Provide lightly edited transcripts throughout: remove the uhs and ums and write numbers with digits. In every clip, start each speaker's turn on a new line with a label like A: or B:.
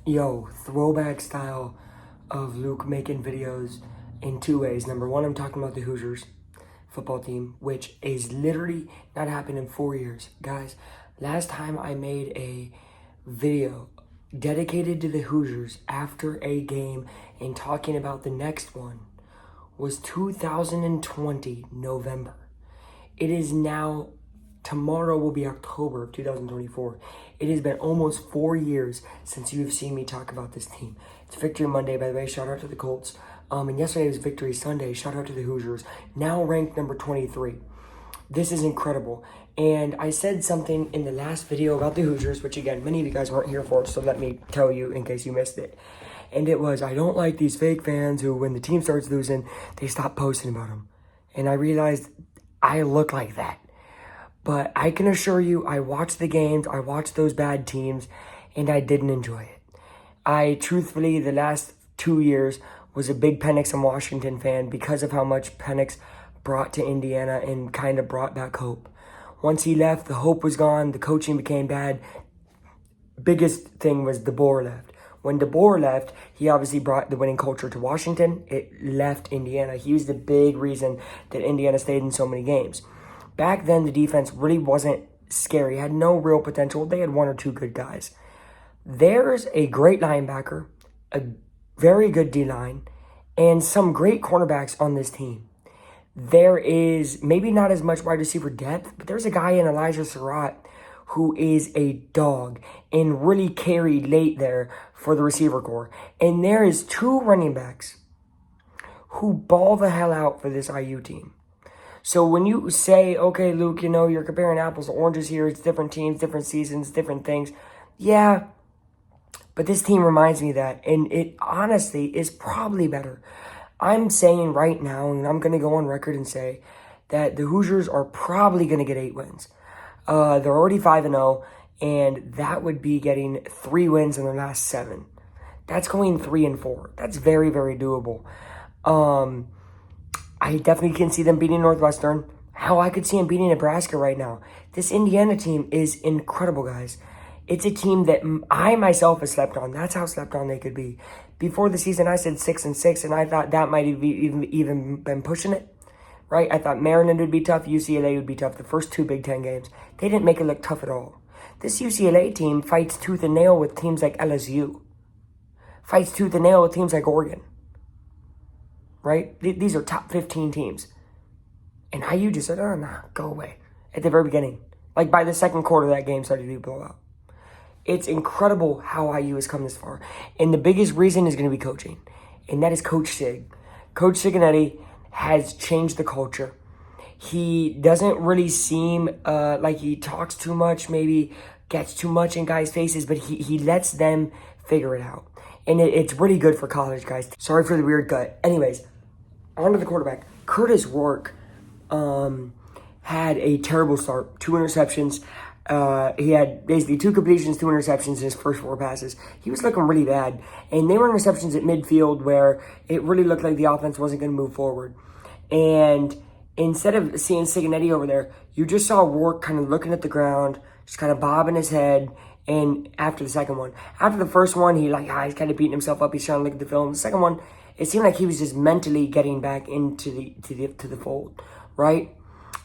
A: Yo, throwback style of Luke making videos in two ways. Number one, I'm talking about the Hoosiers football team, which is literally not happened in 4 years. Guys, last time I made a video dedicated to the Hoosiers after a game and talking about the next one was 2020 November. It is now, tomorrow will be October of 2024. It has been almost 4 years since you have seen me talk about this team. It's Victory Monday, by the way. Shout out to the Colts. And yesterday was Victory Sunday. Shout out to the Hoosiers. Now ranked number 23. This is incredible. And I said something in the last video about the Hoosiers, which again, many of you guys weren't here for, so let me tell you in case you missed it. And it was, I don't like these fake fans who, when the team starts losing, they stop posting about them. And I realized I look like that. But I can assure you, I watched the games, I watched those bad teams, and I didn't enjoy it. I truthfully, the last 2 years, was a big Penix and Washington fan because of how much Penix brought to Indiana and kind of brought back hope. Once he left, the hope was gone, the coaching became bad. Biggest thing was DeBoer left. When DeBoer left, he obviously brought the winning culture to Washington. It left Indiana. He was the big reason that Indiana stayed in so many games. Back then, the defense really wasn't scary, had no real potential. They had one or two good guys. There's a great linebacker, a very good D-line, and some great cornerbacks on this team. There is maybe not as much wide receiver depth, but there's a guy in Elijah Surratt who is a dog and really carried late there for the receiver corps. And there is two running backs who ball the hell out for this IU team. So when you say, okay, Luke, you know, you're comparing apples to oranges here. It's different teams, different seasons, different things. Yeah, but this team reminds me of that. And it honestly is probably better. I'm saying right now, and I'm going to go on record and say that the Hoosiers are probably going to get 8 wins. They're already 5-0, and that would be getting 3 wins in their last 7. That's going 3-4. That's very, very doable. I definitely can see them beating Northwestern. How I could see them beating Nebraska right now. This Indiana team is incredible, guys. It's a team that I myself have slept on. That's how slept on they could be. Before the season, I said 6-6, and I thought that might have even been pushing it, right? I thought Maryland would be tough, UCLA would be tough. The first 2 Big Ten games, they didn't make it look tough at all. This UCLA team fights tooth and nail with teams like LSU. Fights tooth and nail with teams like Oregon. Right? These are top 15 teams. And IU just said, oh, nah, go away. At the very beginning. Like by the second quarter, that game started to be blown out. It's incredible how IU has come this far. And the biggest reason is going to be coaching. And that is Coach Sig. Coach Cincinnati has changed the culture. He doesn't really seem like he talks too much, maybe gets too much in guys' faces, but he lets them figure it out. And it's really good for college, guys. Sorry for the weird gut. Anyways, on to the quarterback. Curtis Rourke had a terrible start. 2 interceptions. He had basically 2 completions, 2 interceptions in his first 4 passes. He was looking really bad. And they were interceptions at midfield where it really looked like the offense wasn't going to move forward. And instead of seeing Cincinnati over there, you just saw Rourke kind of looking at the ground, just kind of bobbing his head. And after the second one, after the first one, he's kind of beating himself up. He's trying to look at the film. The second one, it seemed like he was just mentally getting back into the fold, right?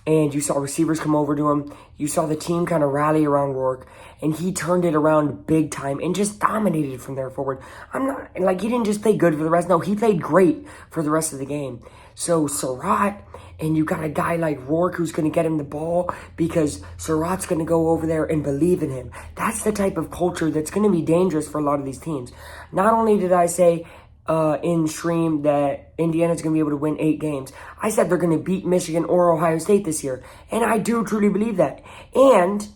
A: And you saw receivers come over to him. You saw the team kind of rally around Rourke, and he turned it around big time and just dominated from there forward. He didn't just play good for the rest. No, he played great for the rest of the game. So Surratt, and you got a guy like Rourke who's going to get him the ball because Surratt's going to go over there and believe in him. That's the type of culture that's going to be dangerous for a lot of these teams. Not only did I say in stream that Indiana's going to be able to win 8 games, I said they're going to beat Michigan or Ohio State this year. And I do truly believe that. And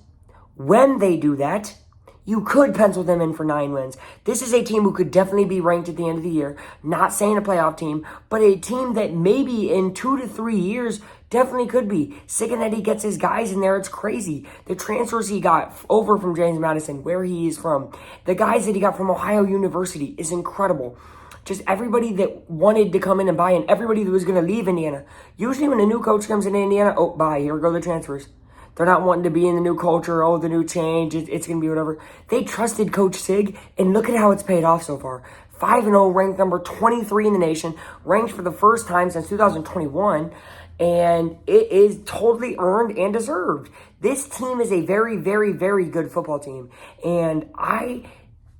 A: when they do that, you could pencil them in for 9 wins. This is a team who could definitely be ranked at the end of the year. Not saying a playoff team, but a team that maybe in 2 to 3 years definitely could be. Cincinnati gets his guys in there. It's crazy. The transfers he got over from James Madison, where he is from, the guys that he got from Ohio University is incredible. Just everybody that wanted to come in and buy in, everybody that was going to leave Indiana. Usually when a new coach comes into Indiana, oh, bye, here go the transfers. They're not wanting to be in the new culture, the new change, it's going to be whatever. They trusted Coach Sig, and look at how it's paid off so far. 5-0, ranked number 23 in the nation, ranked for the first time since 2021, and it is totally earned and deserved. This team is a very, very, very good football team, and I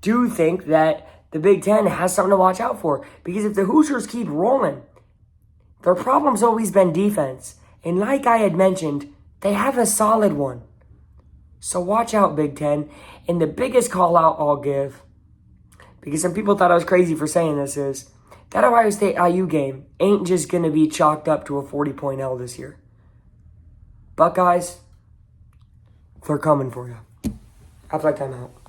A: do think that the Big Ten has something to watch out for, because if the Hoosiers keep rolling, their problem's always been defense, and like I had mentioned, they have a solid one. So watch out, Big Ten. And the biggest call out I'll give, because some people thought I was crazy for saying this, is that Ohio State IU game ain't just going to be chalked up to a 40-point L this year. Buckeyes, they're coming for you. Half-time out.